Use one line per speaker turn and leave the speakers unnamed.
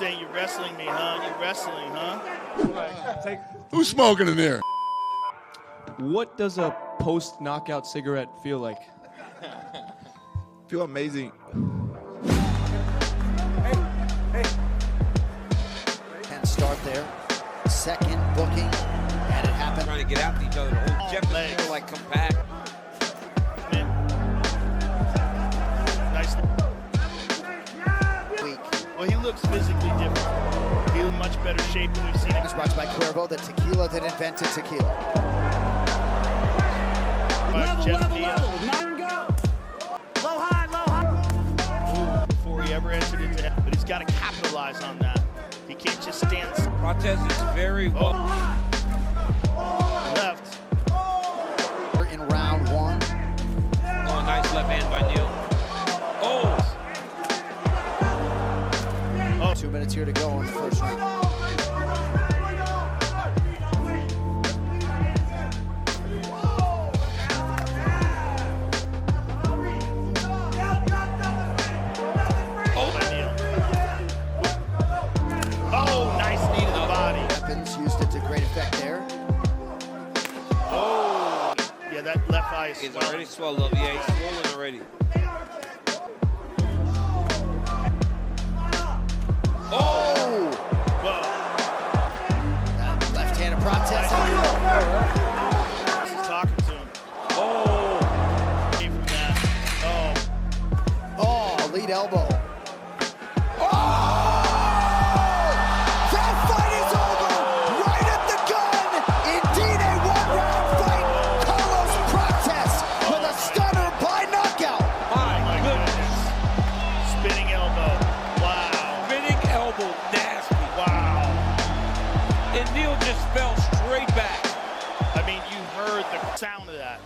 saying you're wrestling me, huh? You're wrestling, huh?
Who's smoking in there?
What does a post-knockout cigarette feel like?
Feel amazing.
And start there. Second booking, and it happened.
Trying to get after each other. Joeff Neal like compact.
Nice. Well, he looks physically different. He's in much better shape than we've seen him.
It's brought by Cuervo, the tequila that invented tequila.
Joeff Neal.
Low high.
Before he ever entered into it, but he's got to capitalize on that. He can't just stand.
Prate is very well.
Left.
In round one.
Oh, nice left hand by Neal. Oh!
2 minutes here to go in the first round.
Oh, nice knee to the body.
Weapons used it to great effect there.
Oh, yeah, that left eye is
He's
swelling.
already swollen. Yeah, he's swollen already.
Oh!
Whoa.
Left-handed protest.
He's talking to him.
Oh!
Came from that. Oh.
Oh, lead elbow. Oh! That fight is over! Right at the gun! Indeed a one-round fight! Carlos Prate with a stunner by knockout!
My goodness!
Spinning elbow. Wow.
Spinning elbow, nasty.
Wow.
And Neal just fell straight back.
I mean, you heard the sound of that.